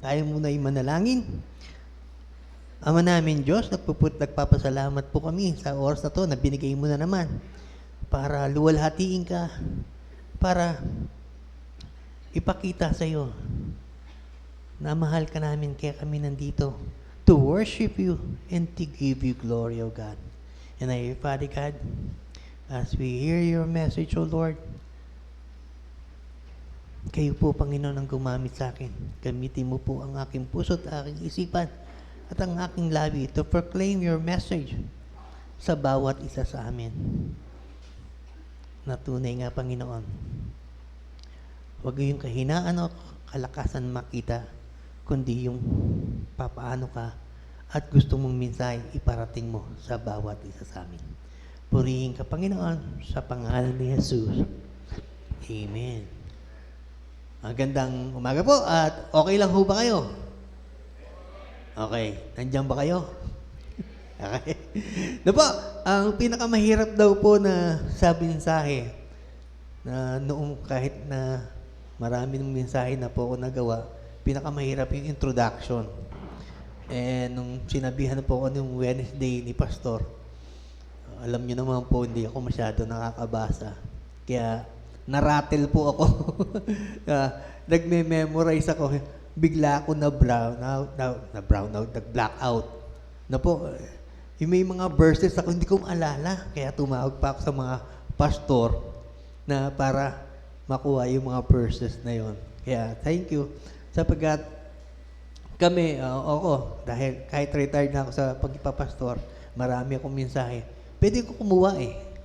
Tayo muna ay manalangin. Ama namin Diyos, nagpapasalamat po kami sa oras na to na binigay mo na naman para luwalhatiin ka, para ipakita sa iyo na mahal ka namin kaya kami nandito to worship you and to give you glory, O God. And I, Father God, as we hear your message, O Lord, kayo po, Panginoon, ang gumamit sa akin. Gamitin mo po ang aking puso at aking isipan at ang aking labi to proclaim your message sa bawat isa sa amin. Na tunay nga, Panginoon, huwag yung kahinaan o kalakasan makita, kundi yung papaano ka at gusto mong mensahe iparating mo sa bawat isa sa amin. Purihin ka, Panginoon, sa pangalan ni Jesus. Amen. Magandang umaga po at okay lang ho ba kayo? Okay. Nandiyan ba kayo? Okay. Po, ang pinakamahirap daw po na sabi mensahe na noong kahit na marami ng mensahe na po ako nagawa, pinakamahirap yung introduction. And nung sinabihan po ako nung Wednesday ni Pastor, alam niyo naman po, hindi ako masyado nakakabasa. Kaya naratel po ako. Nagme-memorize ako. Bigla ako nag-black out. Na po, yung may mga verses ako, hindi ko maalala. Kaya tumawag pa ako sa mga pastor na para makuha yung mga verses na yon. Kaya, thank you. Sapagkat kami, dahil kahit retired na ako sa pagpapastor, marami akong mensahe. Pwede ko kumuha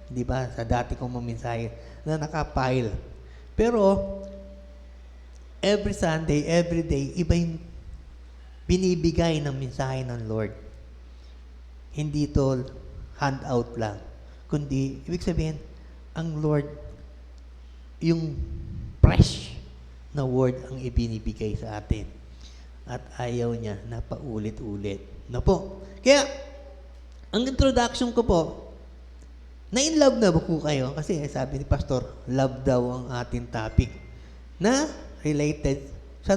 di ba? Sa dati kong mensahe na nakapile. Pero, every Sunday, every day, iba yung binibigay ng mensahe ng Lord. Hindi ito handout lang. Kundi, ibig sabihin, ang Lord, yung fresh na word ang ibinibigay sa atin. At ayaw niya na paulit-ulit. Na po. Kaya, ang introduction ko po, na-in-love na ba po kayo? Kasi sabi ni Pastor, love daw ang ating topic. Na related sa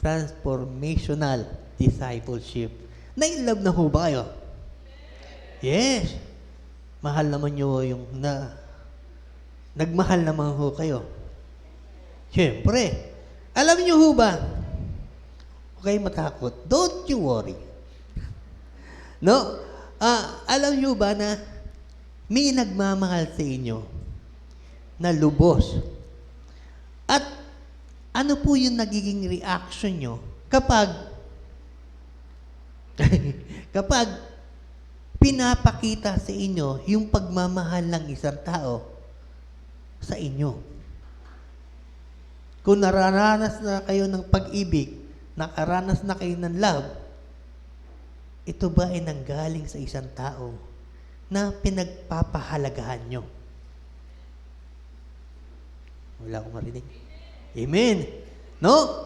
transformational discipleship. Na-in-love na ho ba kayo? Yes. Mahal naman nyo yung nagmahal naman ho kayo. Siyempre. Alam nyo ho ba? Okay, matakot. Don't you worry. No? Alam nyo ba na may nagmamahal sa inyo na lubos? At ano po yung nagiging reaction nyo kapag pinapakita sa inyo yung pagmamahal ng isang tao sa inyo? Kung nararanas na kayo ng pag-ibig, nakaranas na kayo ng love, ito ba ay nanggaling sa isang tao na pinagpapahalagahan nyo? Wala akong marinig. Amen. No?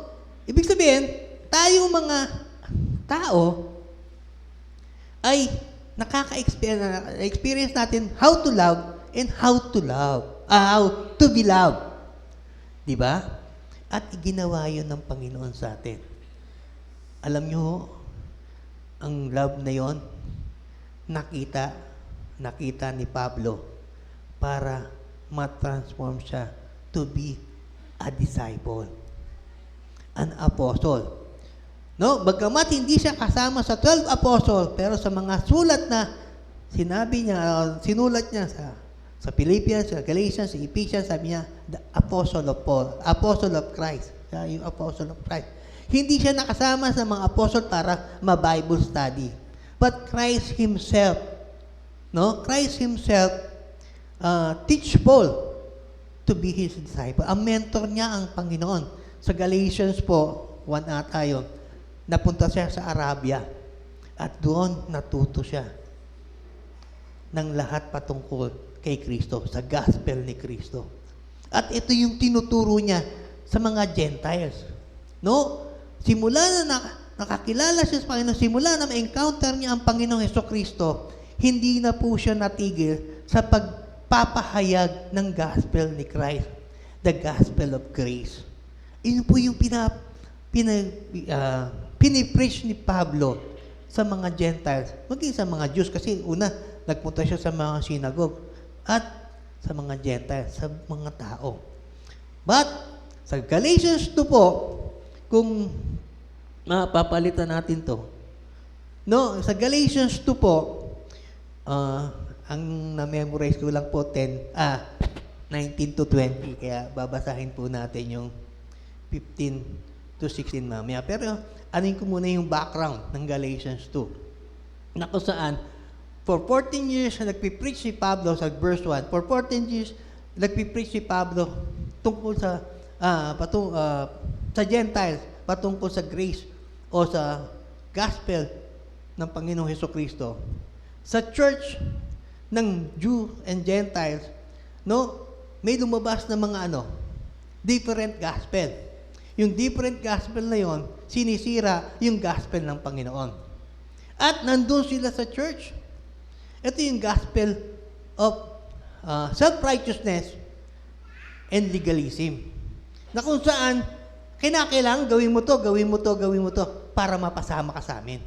Ibig sabihin, tayo mga tao ay nakaka-experience natin how to love and how to be loved. Di ba? At iginawa yun ng Panginoon sa atin. Alam nyo, ang love na yon nakita ni Pablo para matransform siya to be a disciple, an apostle. No, bagamat hindi siya kasama sa 12 apostle, pero sa mga sulat na sinulat niya sa Philippians, sa Galatians, sa Ephesians, sabi niya, the apostle of Paul, apostle of Christ. Siya yung apostle of Christ. Hindi siya nakasama sa mga apostle para ma-Bible study. But Christ Himself, teach Paul to be His disciple. Ang mentor niya ang Panginoon. Sa Galatians po, 1 ata yun, napunta siya sa Arabia. At doon natuto siya ng lahat patungkol kay Kristo, sa gospel ni Kristo. At ito yung tinuturo niya sa mga Gentiles. No? Simula na nakakilala siya sa Panginoon, simula na ma-encounter niya ang Panginoong Hesukristo, hindi na po siya natigil sa pagpapahayag ng gospel ni Christ, the gospel of grace. Yun po yung pinipreach ni Pablo sa mga Gentiles, maging sa mga Jews, kasi una, nagpunta siya sa mga synagogue, at sa mga Gentiles, sa mga tao. But, sa Galatians 2 po, kung papalitan natin to, no, sa Galatians 2 po, ang na-memorize ko lang po 19 to 20, kaya babasahin po natin yung 15 to 16 mamaya. Pero anin ko muna yung background ng Galatians 2. Na kung saan, for 14 years na nagpipreach si Pablo sa verse 1, for 14 years nagpipreach si Pablo tungkol sa sa Gentiles, patungkol sa grace o sa gospel ng Panginoong Hesukristo. Sa church ng Jew and Gentiles, no, may lumabas na mga different gospel. Yung different gospel na yon, sinisira yung gospel ng Panginoon. At nandun sila sa church. Ito yung gospel of self-righteousness and legalism. Na kung saan, kinakailangan gawin mo to, gawin mo to, gawin mo to, para mapasama ka sa amin.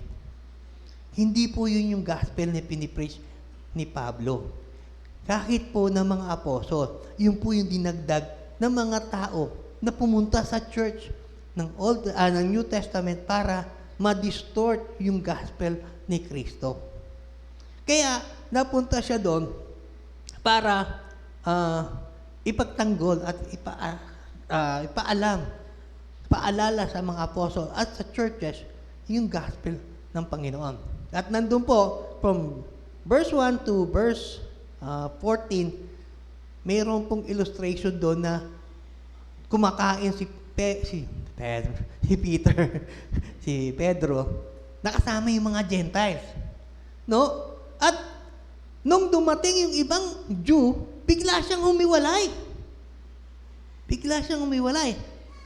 Hindi po yun yung gospel na pinipreach ni Pablo. Kahit po ng mga apostol, yun po yung dinagdag ng mga tao na pumunta sa church ng New Testament para ma-distort yung gospel ni Kristo. Kaya napunta siya doon para ipagtanggol at paalala sa mga apostol at sa churches yung gospel ng Panginoon. At nandun po, from verse 1 to verse 14, mayroon pong illustration doon na kumakain si Peter, si Pedro, nakasama yung mga Gentiles. No? At nung dumating yung ibang Jew, bigla siyang humiwalay.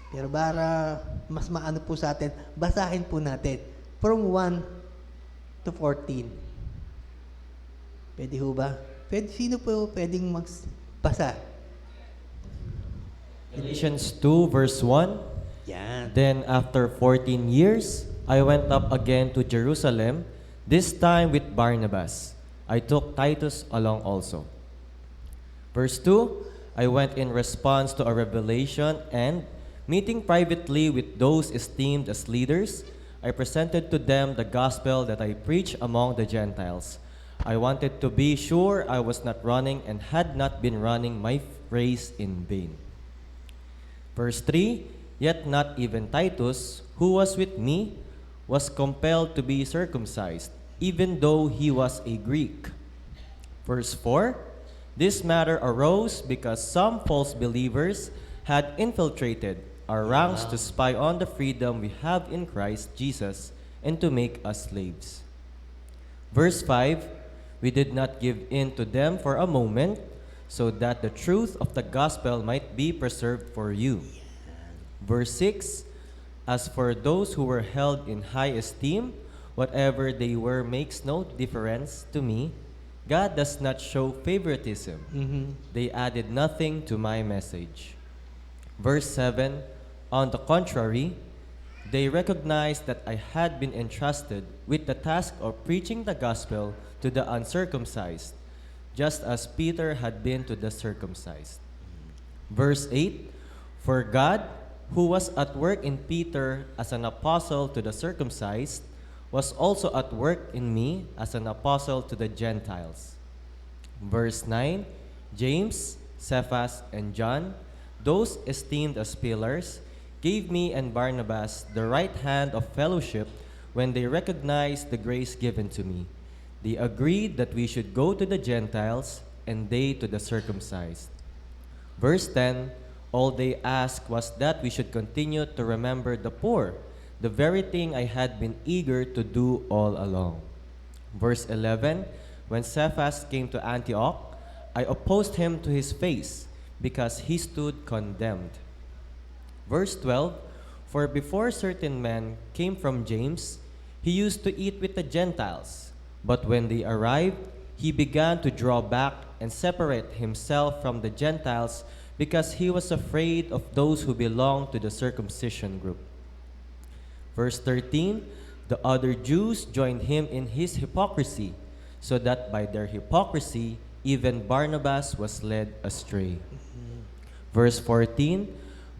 Pero para mas maano po sa atin, basahin po natin from 1 to 14. Pwede ho ba? Sino po pwedeng magbasa? Galatians 2 verse 1. Yan. Then after 14 years, I went up again to Jerusalem, this time with Barnabas. I took Titus along also. Verse 2, I went in response to a revelation and, meeting privately with those esteemed as leaders, I presented to them the gospel that I preach among the Gentiles. I wanted to be sure I was not running and had not been running my race in vain. Verse 3, yet not even Titus, who was with me, was compelled to be circumcised, even though he was a Greek. Verse 4, this matter arose because some false believers had infiltrated our ranks to spy on the freedom we have in Christ Jesus and to make us slaves. Verse 5, we did not give in to them for a moment, so that the truth of the gospel might be preserved for you. Verse 6, as for those who were held in high esteem, whatever they were makes no difference to me. God does not show favoritism. They added nothing to my message. Verse 7, on the contrary, they recognized that I had been entrusted with the task of preaching the gospel to the uncircumcised, just as Peter had been to the circumcised. Verse 8, for God, who was at work in Peter as an apostle to the circumcised, was also at work in me as an apostle to the Gentiles. Verse 9, James, Cephas, and John, those esteemed as pillars, gave me and Barnabas the right hand of fellowship when they recognized the grace given to me. They agreed that we should go to the Gentiles and they to the circumcised. Verse 10, all they asked was that we should continue to remember the poor, the very thing I had been eager to do all along. Verse 11, when Cephas came to Antioch, I opposed him to his face because he stood condemned. Verse 12, for before certain men came from James, he used to eat with the Gentiles, but when they arrived, he began to draw back and separate himself from the Gentiles because he was afraid of those who belonged to the circumcision group. Verse 13, the other Jews joined him in his hypocrisy, so that by their hypocrisy, even Barnabas was led astray. Verse 14,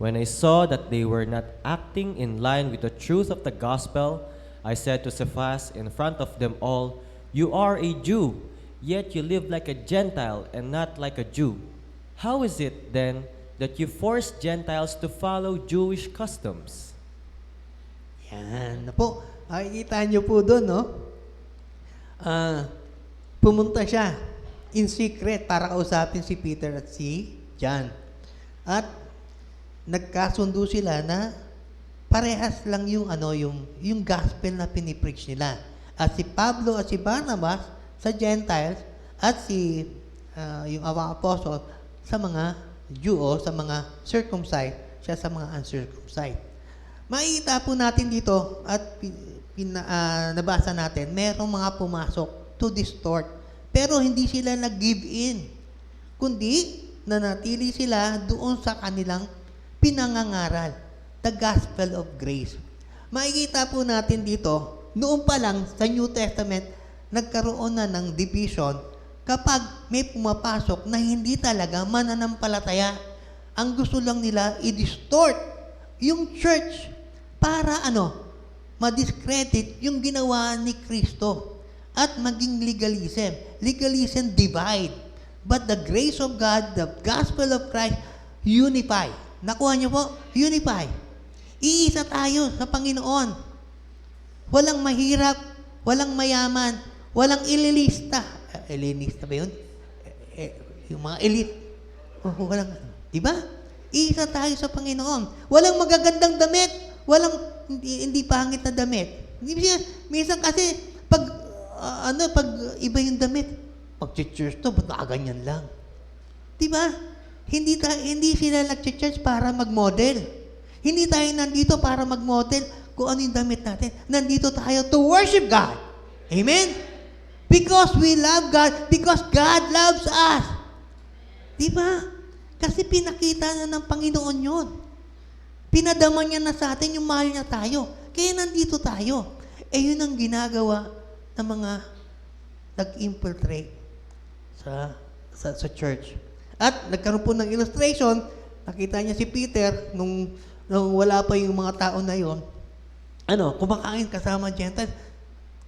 when I saw that they were not acting in line with the truth of the gospel, I said to Cephas in front of them all, "You are a Jew, yet you live like a Gentile and not like a Jew. How is it then that you force Gentiles to follow Jewish customs?" Yan na po. Makikita niyo po doon, no? Pumunta siya in secret para kausapin si Peter at si John. At nagkasundo sila na parehas lang yung gospel na pinipreach nila. At si Pablo at si Barnabas sa Gentiles at yung awang apostle sa mga Jew o sa mga circumcised, siya sa mga uncircumcised. Makikita po natin dito at nabasa natin, merong mga pumasok to distort. Pero hindi sila nag-give in. Kundi, nanatili sila doon sa kanilang pinangangaral. The gospel of grace. Makikita po natin dito, noon pa lang sa New Testament, nagkaroon na ng division kapag may pumapasok na hindi talaga mananampalataya. Ang gusto lang nila i-distort yung church para ma-discredit yung ginawa ni Kristo at maging legalism. Legalism divide. But the grace of God, the gospel of Christ, unify. Nakuha niyo po? Unify. Iisa tayo sa Panginoon. Walang mahirap, walang mayaman, walang elitista. Elitista ba yun? Yung mga elite. Walang, diba? Iisa tayo sa Panginoon. Walang magagandang damit. Walang hindi pangit na damit. Minsan kasi pag iba yung damit, pag-church to, ba't nakaganyan lang? Diba? Hindi sila nag-church para mag-model. Hindi tayo nandito para mag-model kung ano yung damit natin. Nandito tayo to worship God. Amen? Because we love God, because God loves us. Diba? Kasi pinakita na ng Panginoon yun. Pinadama niya na sa atin yung mahal niya tayo. Kaya nandito tayo. Yun ang ginagawa ng mga nag-infiltrate sa church. At nagkaroon po ng illustration, nakita niya si Peter nung wala pa yung mga tao na yon. Kumakain kasama Gentiles.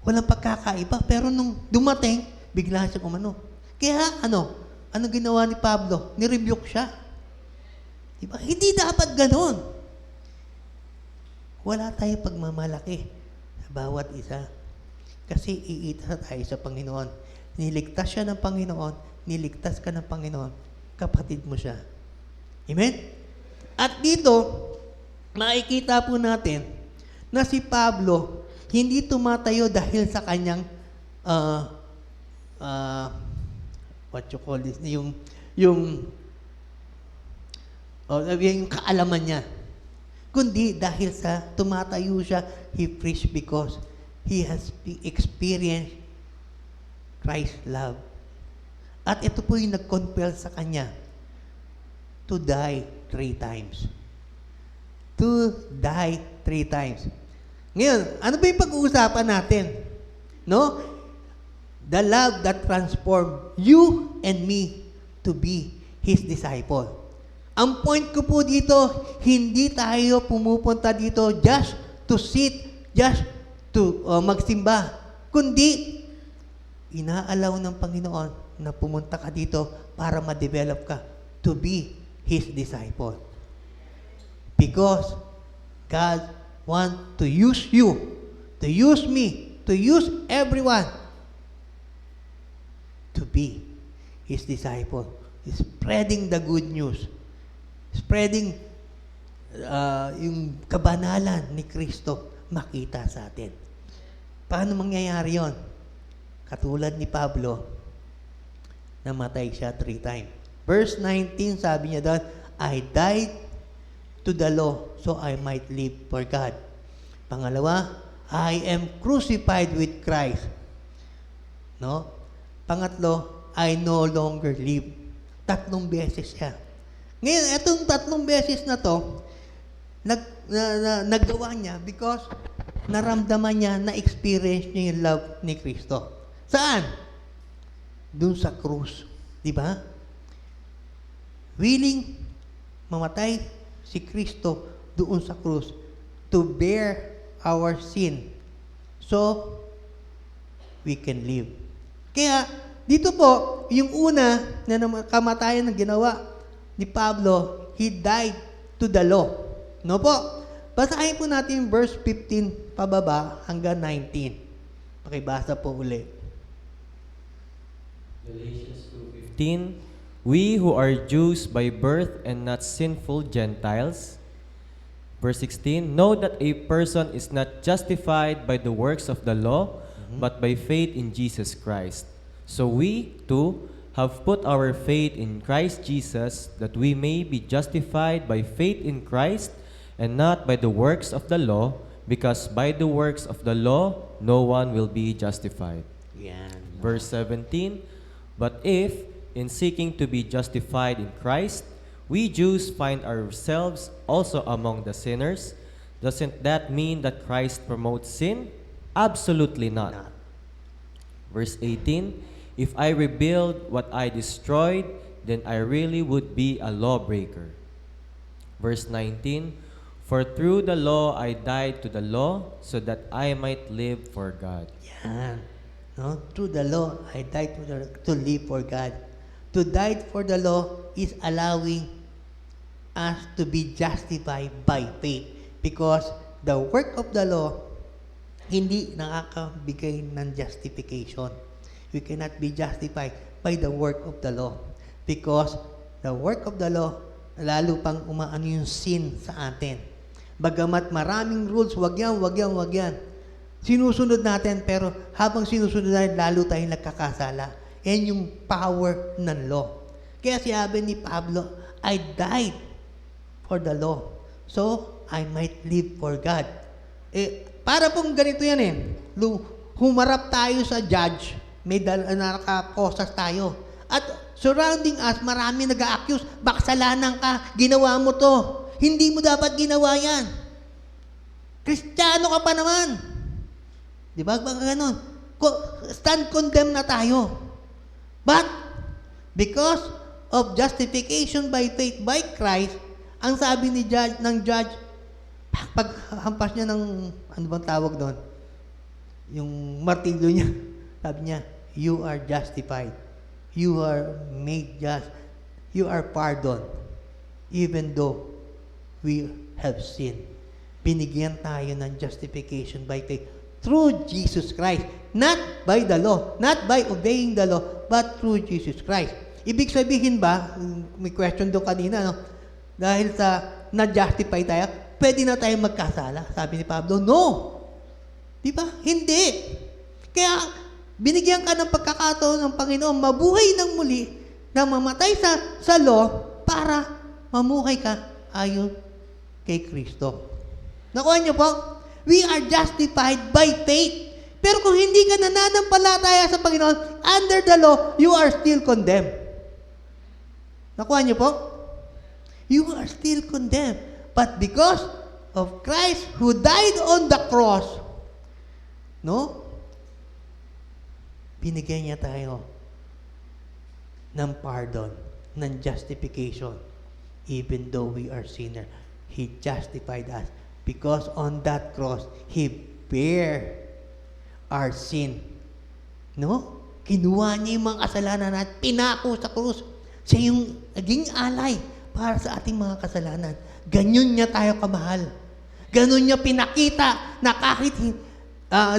Walang pagkakaiba. Pero nung dumating, bigla siya umano. Kaya ano ginawa ni Pablo? Nirebuke siya. Diba? Hindi dapat ganon. Wala tayong pagmamalaki sa bawat isa. Kasi iita tayo sa Panginoon. Niligtas siya ng Panginoon, niligtas ka ng Panginoon, kapatid mo siya. Amen? At dito, makikita po natin na si Pablo hindi tumatayo dahil sa kanyang what you call this, yung kaalaman niya. Kundi dahil sa tumatayo siya, he preached because he has experienced Christ's love. At ito po yung nag-compel sa kanya to die 3 times. To die 3 times. Ngayon, ano ba yung pag-uusapan natin? No? The love that transformed you and me to be His disciple. Ang point ko po dito, hindi tayo pumupunta dito just to sit, just to magsimba. Kundi, inaalaw ng Panginoon na pumunta ka dito para ma-develop ka to be His disciple. Because God wants to use you, to use me, to use everyone to be His disciple. Spreading the good news. Spreading yung kabanalan ni Kristo makita sa atin. Paano mangyayari yon? Katulad ni Pablo, namatay siya 3 times. Verse 19, sabi niya doon, I died to the law so I might live for God. Pangalawa, I am crucified with Christ. No? Pangatlo, I no longer live. 3 beses siya. Ngayon, itong 3 beses na to, naggawa niya because naramdaman niya, na-experience niya yung love ni Kristo. Saan? Doon sa krus. Di ba? Willing mamatay si Kristo doon sa krus to bear our sin so we can live. Kaya, dito po, yung una na kamatayan na ginawa ni Pablo, he died to the law. No po? Basahin po natin yung verse 15 pababa hanggang 19. Pakibasa po uli. Galatians 2:15, we who are Jews by birth and not sinful Gentiles. Verse 16, know that a person is not justified by the works of the law, but by faith in Jesus Christ. So we, too, have put our faith in Christ Jesus, that we may be justified by faith in Christ, and not by the works of the law, because by the works of the law, no one will be justified. Yan. Verse 17, but if, in seeking to be justified in Christ, we Jews find ourselves also among the sinners, doesn't that mean that Christ promotes sin? Absolutely not. Verse 18, if I rebuild what I destroyed, then I really would be a lawbreaker. Verse 19, for through the law I died to the law, so that I might live for God. Yan. No? Through the law, I died to live for God. To die for the law is allowing us to be justified by faith. Because the work of the law, hindi nakakabigay ng justification. We cannot be justified by the work of the law. Because the work of the law, lalo pang umaano yung sin sa atin. Bagamat maraming rules, wag yan, wag yan, wag yan. Sinusunod natin, pero habang sinusunod natin, lalo tayong nagkakasala. Yan yung power ng law. Kaya sabi ni Pablo, I died for the law, so I might live for God. Para pong ganito yan humarap tayo sa judge, may nakakosas tayo. At surrounding us, marami nag-a-accuse, baksalanan ka, ginawa mo to. Hindi mo dapat ginawa yan. Kristiyano ka pa naman. Di ba? Baka ganun. Stand condemned na tayo. But, because of justification by faith by Christ, ang sabi ng judge, paghampas niya ng, ano bang tawag doon? Yung martilyo niya. Sabi niya, you are justified. You are made just. You are pardoned. Even though we have sinned. Binigyan tayo ng justification by faith through Jesus Christ. Not by the law. Not by obeying the law, but through Jesus Christ. Ibig sabihin ba, may question doon kanina, no? Dahil sa na-justify tayo, pwede na tayong magkasala. Sabi ni Pablo, no. Di ba? Hindi. Kaya, binigyan ka ng pagkakataon ng Panginoon, mabuhay ng muli, na mamatay sa law, para mamuhay ka ayon kay Kristo. Nakuha niyo po? We are justified by faith. Pero kung hindi ka nananampalataya sa Panginoon, under the law, you are still condemned. Nakuha niyo po? You are still condemned. But because of Christ who died on the cross, no? Binigyan niya tayo ng pardon, ng justification. Even though we are sinner, He justified us. Because on that cross, He bear our sin. No? Kinuha niya yung mga kasalanan at pinako sa krus. Siya yung naging alay para sa ating mga kasalanan. Ganyan niya tayo kamahal. Ganun niya pinakita na kahit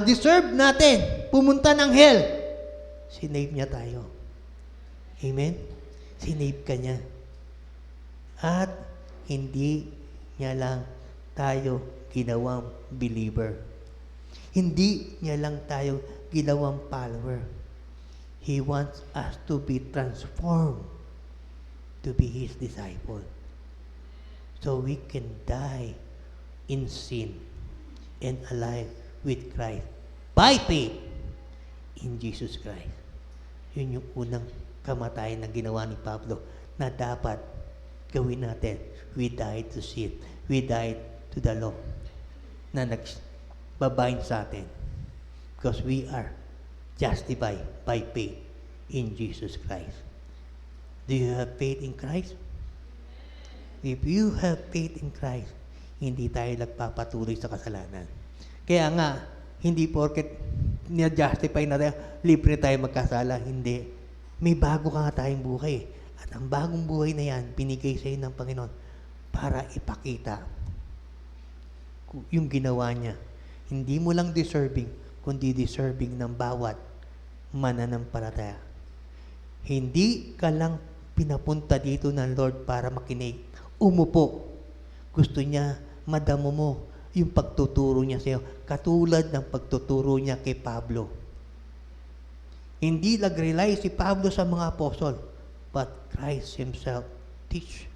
deserve natin pumunta ng hell, sinave niya tayo. Amen? Sinave ka niya. At hindi niya lang tayo ginawang believer. Hindi niya lang tayo ginawang follower. He wants us to be transformed to be His disciple. So we can die in sin and alive with Christ by faith in Jesus Christ. Yun yung unang kamatayan na ginawa ni Pablo na dapat gawin natin. We died to sin. We died to the law. Na babayin sa atin. Because we are justified by faith in Jesus Christ. Do you have faith in Christ? If you have faith in Christ, hindi tayo nagpapatuloy sa kasalanan. Kaya nga, hindi porket na-justify na tayo, libre tayo magkasala. Hindi. May bago ka nga tayong buhay. At ang bagong buhay na yan, binigay sa iyo ng Panginoon para ipakita yung ginawa niya. Hindi mo lang deserving, kundi deserving ng bawat mananampalataya. Hindi ka lang pinapunta dito ng Lord para makinig. Umupo. Gusto niya, madamo mo yung pagtuturo niya sa iyo. Katulad ng pagtuturo niya kay Pablo. Hindi nag-rely si Pablo sa mga apostol, but Christ Himself teach.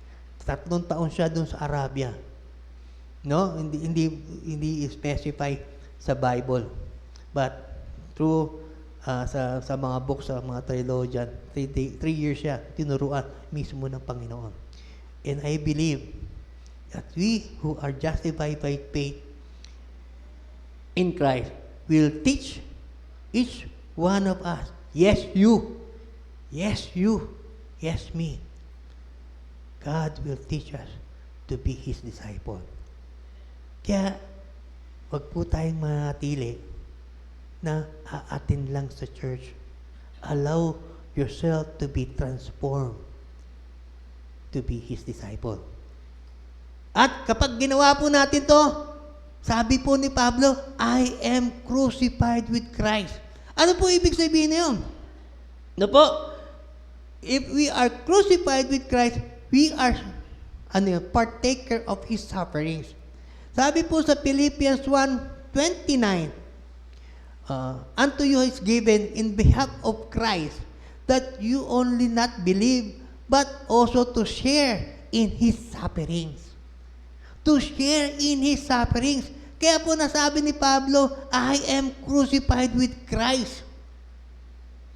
3 taon siya doon sa Arabia. No? Hindi specify sa Bible. But through sa mga books, sa mga theologian, 3 years siya tinuruan mismo ng Panginoon. And I believe that we who are justified by faith in Christ will teach each one of us. Yes, you. Yes, you. Yes, me. God will teach us to be His disciple. Kaya, wag po tayong manatili na aatin lang sa church. Allow yourself to be transformed to be His disciple. At kapag ginawa po natin to, sabi po ni Pablo, I am crucified with Christ. Ano po ibig sabihin na yun? Ano po? If we are crucified with Christ, we are partaker of His sufferings. Sabi po sa Philippians 1:29, unto you is given in behalf of Christ, that you only not believe, but also to share in His sufferings. To share in His sufferings. Kaya po nasabi ni Pablo, I am crucified with Christ.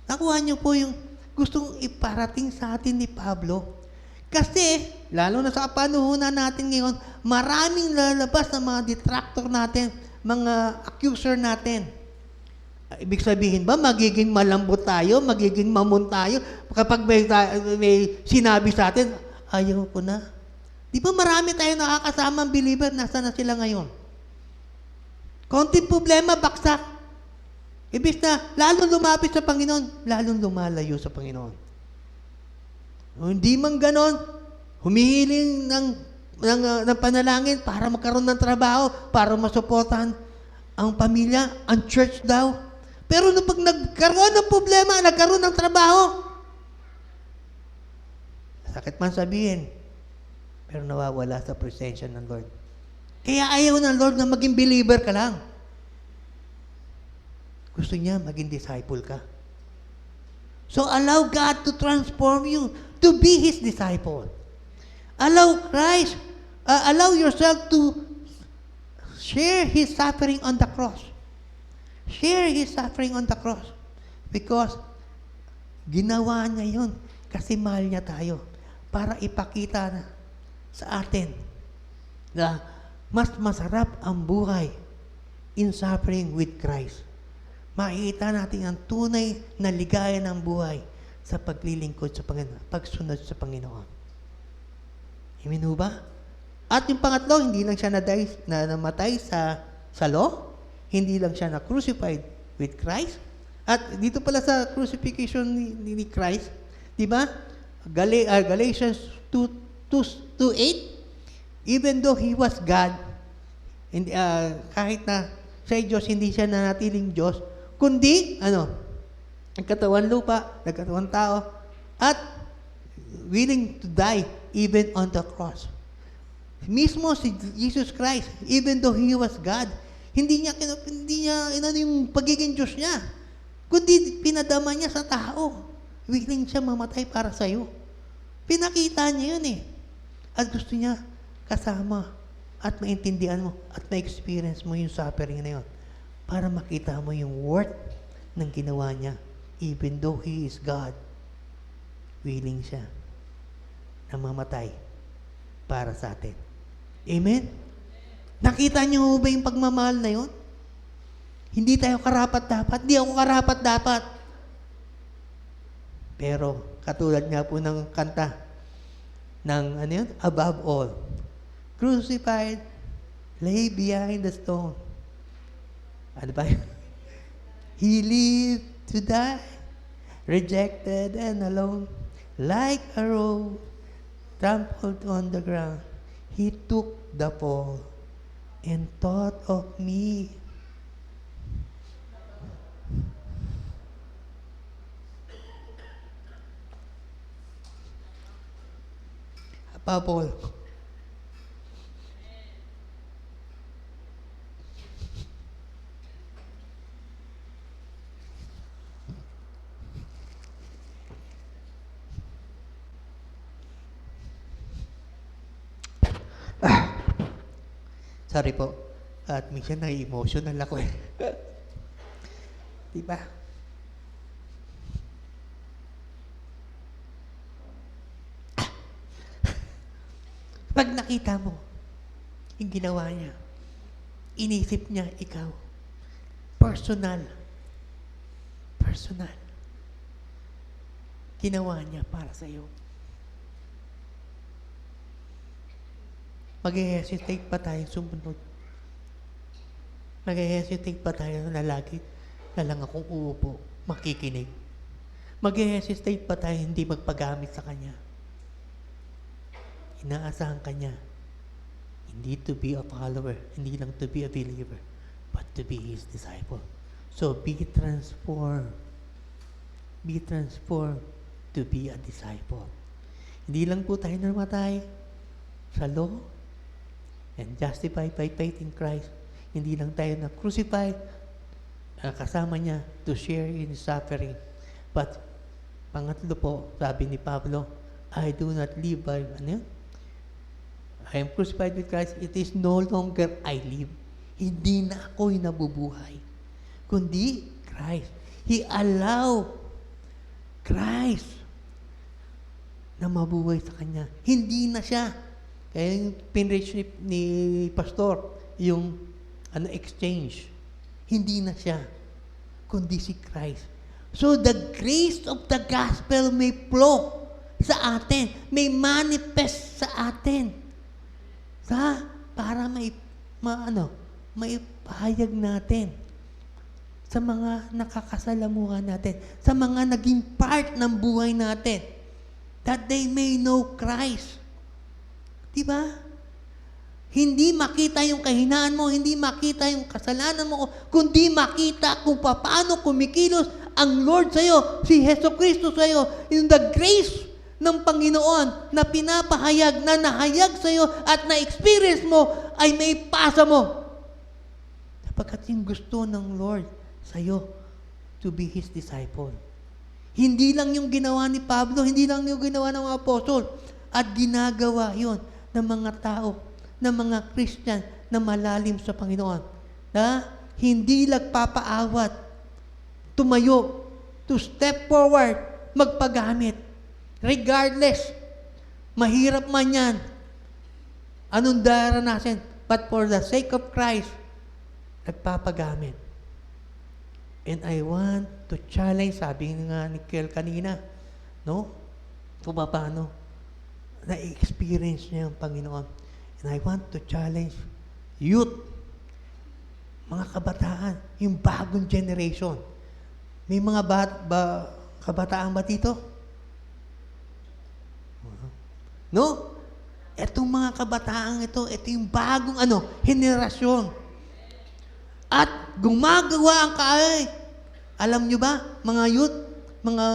Nakuha niyo po yung gustong iparating sa atin ni Pablo. Kasi, lalo na sa panuhunan natin ngayon, maraming lalabas na mga detractor natin, mga accuser natin. Ibig sabihin ba, magiging malambot tayo, magiging mamon tayo, kapag may sinabi sa atin, ayaw ko na. Di ba marami tayo nakakasamang believer, nasa na sila ngayon? Konting problema, baksak. Ibig na, lalong lumapit sa Panginoon, lalong lumalayo sa Panginoon. Hindi man ganon, humihiling ng panalangin para magkaroon ng trabaho, para masuportahan ang pamilya, ang church daw. Pero pag nagkaroon ng problema, nagkaroon ng trabaho, sakit man sabihin, pero nawawala sa presensya ng Lord. Kaya ayaw ng Lord na maging believer ka lang. Gusto niya maging disciple ka. So allow God to transform you to be His disciple. Allow Christ, allow yourself to share His suffering on the cross. Share His suffering on the cross. Because ginawa niya yun kasi mahal niya tayo para ipakita na sa atin na mas masarap ang buhay in suffering with Christ. Makikita natin ang tunay na ligaya ng buhay sa paglilingkod sa Panginoon, pagsunod sa Panginoon. Amen ho ba? At yung pangatlo, hindi lang siya namatay sa law, hindi lang siya na-crucified with Christ. At dito pala sa crucifixion ni Christ, di ba? Galatians 2:8, even though He was God, kahit na siya ay Diyos, hindi siya nanatiling Diyos, kundi, nagkatawan lupa, nagkatawan tao, at willing to die even on the cross. Mismo si Jesus Christ, even though He was God, hindi niya yung pagiging Diyos niya, kundi pinadama niya sa tao. Willing siya mamatay para sa iyo. Pinakita niya yun eh. At gusto niya kasama at maintindihan mo at ma-experience mo yung suffering na yun para makita mo yung worth ng ginawa niya. Even though He is God, willing siya na mamatay para sa atin. Amen? Nakita niyo ba yung pagmamahal na yun? Hindi tayo karapat-dapat. Hindi ako karapat-dapat. Pero, katulad nga po ng kanta, ng, ano yun? Above all. Crucified, lay behind the stone. Ano ba yun? He lived to die, rejected and alone, like a rose trampled on the ground. He took the fall and thought of me. Paul. Sorry po. At minsan na-emotional ako eh. Diba? Pag nakita mo, yung ginawa niya, inisip niya ikaw. Personal. Personal. Ginawa niya para sa iyo. Mag-hesitate pa tayo sumunod. Mag-hesitate pa tayo na lagi na lang akong uupo, makikinig. Mag-hesitate pa tayo hindi magpagamit sa Kanya. Inaasahan ka niya, hindi to be a follower, hindi lang to be a believer, but to be His disciple. So, be transformed. Be transformed to be a disciple. Hindi lang po tayo namatay sa law and justified by faith in Christ. Hindi lang tayo na-crucified, kasama niya to share in His suffering. But, pangatlo po, sabi ni Pablo, I do not live by, ano yun? I am crucified with Christ. It is no longer I live. Hindi na ako yung nabubuhay. Kundi Christ. He allowed Christ na mabuhay sa Kanya. Hindi na siya. Kaya yung pinrich ni Pastor, yung exchange, hindi na siya. Kundi si Christ. So the grace of the gospel may flow sa atin. May manifest sa atin. Para maipahayag natin sa mga nakakasalamuhan natin, sa mga naging part ng buhay natin, that they may know Christ. Diba? Hindi makita yung kahinaan mo, hindi makita yung kasalanan mo, kundi makita kung paano kumikilos ang Lord sa'yo, si Hesus Kristo sa'yo, in the grace ng Panginoon na pinapahayag, na nahayag sa iyo at na-experience mo ay may pasa mo. Sapagkat yung gusto ng Lord sa iyo to be His disciple. Hindi lang yung ginawa ni Pablo, hindi lang yung ginawa ng mga apostol, at ginagawa yon ng mga tao, ng mga Christian na malalim sa Panginoon. Na hindi nagpapaawat, tumayo, to step forward, magpagamit. Regardless, mahirap man yan, anong daranasin, but for the sake of Christ, nagpapagamit. And I want to challenge, sabi nga ni Kel kanina, no? Kung paano, na-experience niya ang Panginoon. And I want to challenge youth, mga kabataan, yung bagong generation. May mga kabataan ba dito? No? Etong mga kabataang ito yung bagong henerasyon. At gumagawa ang kaaway. Alam nyo ba, mga youth, mga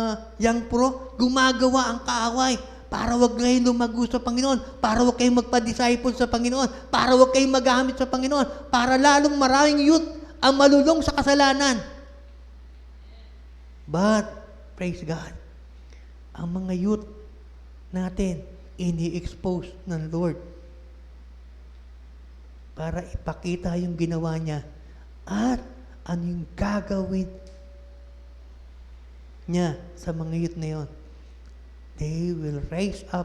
young pro, gumagawa ang kaaway para wag kayong lumago sa Panginoon, para wag kayong magpa-disciple sa Panginoon, para wag kayong magamit sa Panginoon, para lalong maraming youth ang malulong sa kasalanan. But, praise God, ang mga youth natin, ini-expose ng Lord para ipakita yung ginawa niya at ano yung gagawin niya sa mga youth na yun. He will raise up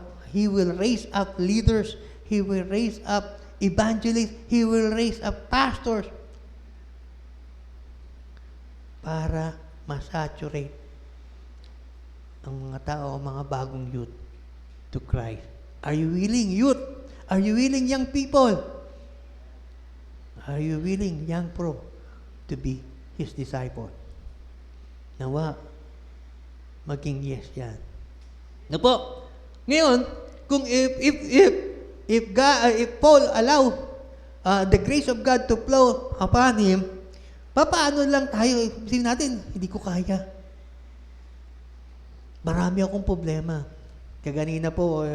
leaders, He will raise up evangelists, He will raise up pastors para masaturate ang mga tao, ang mga bagong youth to Christ. Are you willing, youth? Are you willing, young people? Are you willing, young pro, to be His disciple? Nawa, maging yes yan. Na po, ngayon, kung if Paul allow the grace of God to flow upon him, paano lang tayo, isipin natin, hindi ko kaya. Marami akong problema. Kaganina po,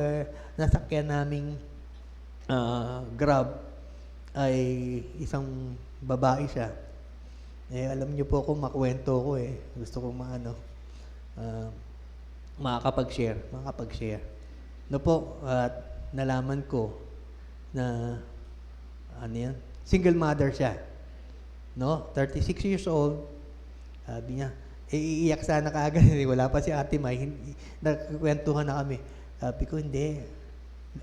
nasakyan naming Grab ay isang babae siya. Alam niyo po kung makwento ko Gusto ko makakapag-share. No po, at nalaman ko na single mother siya. No? 36 years old. Sabi niya, iiyak sana kaagad. Wala pa si Ate May. Nagkwentuhan na kami. Sabi ko, hindi.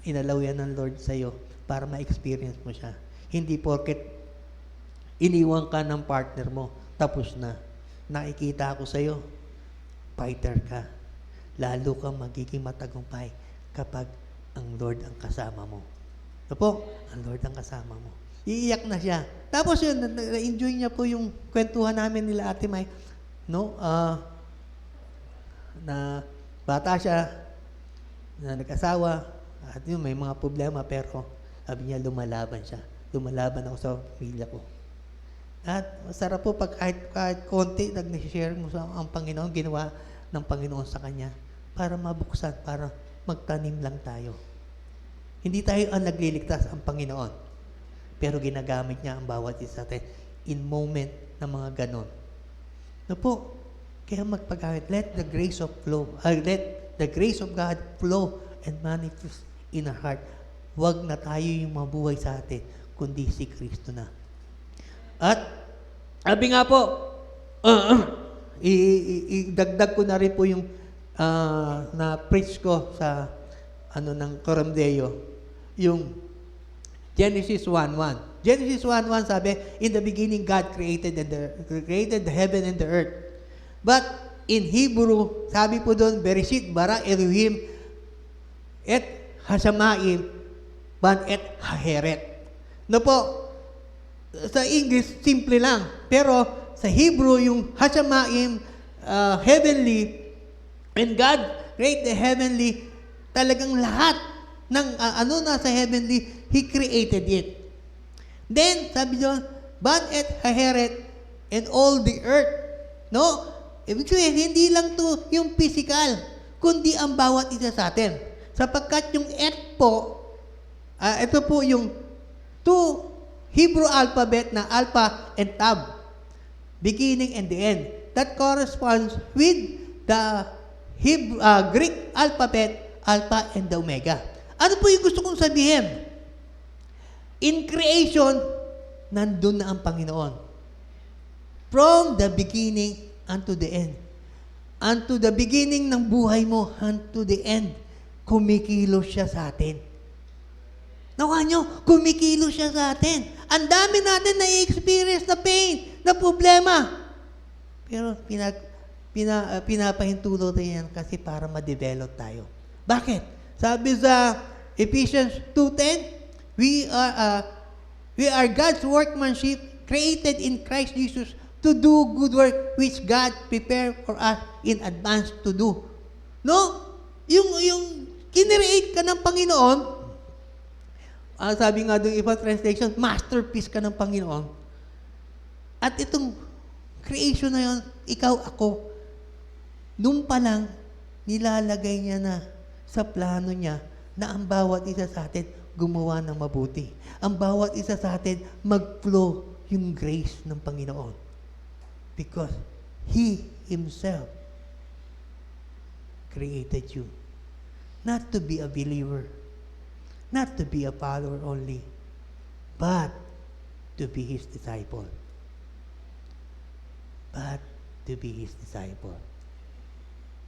Inalaw yan ng Lord sa'yo para ma-experience mo siya. Hindi porket iniwan ka ng partner mo, tapos na. Nakikita ko sa'yo, fighter ka. Lalo kang magiging matagumpay kapag ang Lord ang kasama mo. Ano po? Ang Lord ang kasama mo. Iiyak na siya. Tapos yun, na-enjoy niya po yung kwentuhan namin nila Ate May. No? Na bata siya, na nag-asawa, at yun, may mga problema, pero sabi niya, lumalaban siya. Lumalaban ako sa pamilya ko. At masarap po pag kahit konti, nag-share mo sa ang Panginoon, ginawa ng Panginoon sa kanya para mabuksan, para magtanim lang tayo. Hindi tayo ang nagliligtas, ang Panginoon. Pero ginagamit niya ang bawat isa natin in moment na mga ganon. No po, kaya magpagamit. Let the grace of God flow and manifest in our heart. Huwag na tayo yung mabuhay sa atin, kundi si Kristo na. At, sabi nga po, idagdag ko na rin po yung na-preach ko sa ng Coramdeo, yung Genesis 1:1. Genesis 1:1 sabi, in the beginning God created the heaven and the earth. But in Hebrew, sabi po doon, Bereshit bara Elohim et Hashamaim ban et Haheret. No po, sa English, simple lang. Pero sa Hebrew, yung Hashamaim, heavenly, and God create the heavenly, talagang lahat ng nasa heavenly, He created it. Then, sabi doon, ban et Haheret and all the earth. No? Ibig sabihin, hindi lang to yung physical, kundi ang bawat isa sa atin. Sapagkat yung et po, ito po yung two Hebrew alphabet na Alpha and Tab, beginning and the end. That corresponds with the Greek alphabet, Alpha and the Omega. Ano po yung gusto kong sabihin? In creation, nandun na ang Panginoon. From the beginning unto the end. Unto the beginning ng buhay mo, unto the end, kumikilos siya sa atin. Nakuha nyo, kumikilos siya sa atin. Ang dami natin na i-experience na pain, na problema. Pero pinapahintulo tayo yan kasi para ma-develop tayo. Bakit? Sabi sa Ephesians 2:10, we are God's workmanship created in Christ Jesus to do good work which God prepared for us in advance to do. No? Yung kinreate ka ng Panginoon, sabi nga doon ibang translation, masterpiece ka ng Panginoon. At itong creation na yun, ikaw, ako, nung pa lang, nilalagay niya na sa plano niya na ang bawat isa sa atin gumawa ng mabuti. Ang bawat isa sa atin mag-flow yung grace ng Panginoon. Because He Himself created you. Not to be a believer, not to be a follower only, but to be His disciple. But to be His disciple.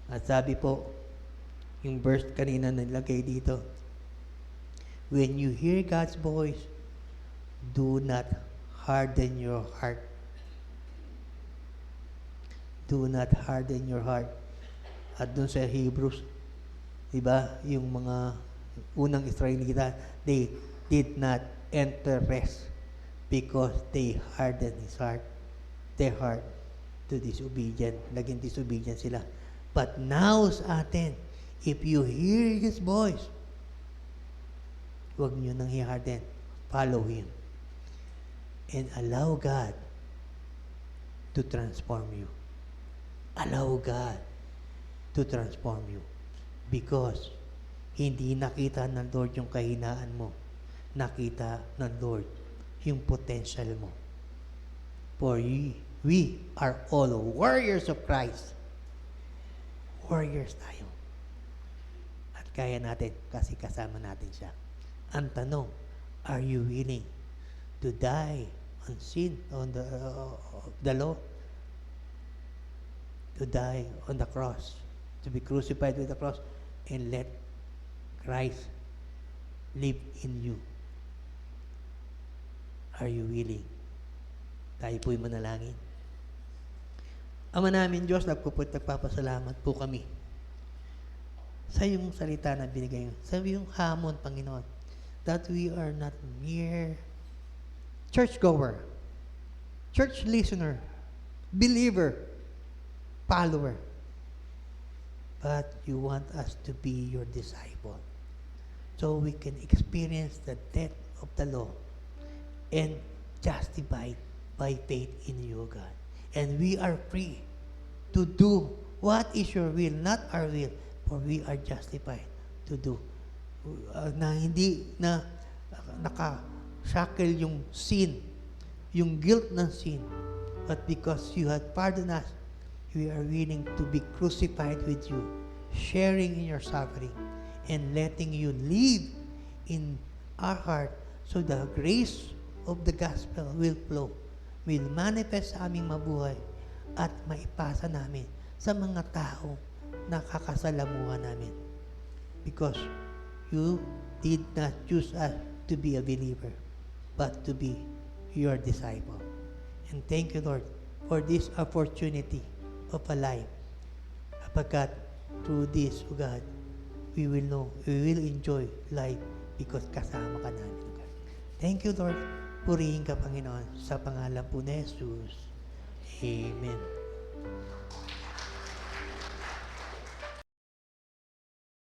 At sabi po, yung verse kanina nilagay dito, when you hear God's voice, do not harden your heart. Do not harden your heart. At dun sa Hebrews, diba, yung mga unang Israelita, they did not enter rest because they hardened their heart to disobedient. Naging disobedient sila. But now sa atin, if you hear His voice, huwag nyo nang i-harden. Follow Him. And allow God to transform you. Allow God to transform you. Because hindi nakita ng Lord yung kahinaan mo. Nakita ng Lord yung potential mo. For we are all warriors of Christ. Warriors tayo. At kaya natin kasi kasama natin siya. Ang tanong, are you willing to die on sin, on the law? To die on the cross, to be crucified with the cross, and let Christ live in you. Are you willing? Tayo po'y manalangin. Ama namin Diyos, nagpapasalamat po kami sa iyong salita na binigay mo. Sa iyong hamon, Panginoon, that we are not mere churchgoer, church listener, believer, follower, but you want us to be your disciple so we can experience the death of the law and justified by faith in you, God. And we are free to do what is your will, not our will, for we are justified to do. Na hindi na naka-shackle yung sin, yung guilt ng sin, but because you have pardoned us, we are willing to be crucified with you, sharing in your suffering, and letting you live in our heart so the grace of the gospel will flow, will manifest sa aming mabuhay at maipasa namin sa mga tao na kakasalamuhan namin. Because you did not choose us to be a believer, but to be your disciple. And thank you, Lord, for this opportunity of a life. Sapagkat through this, O God, we will know, we will enjoy life because kasama ka namin, O God. Thank you, Lord. Purihin ka, Panginoon, sa pangalan po ni Jesus. Amen.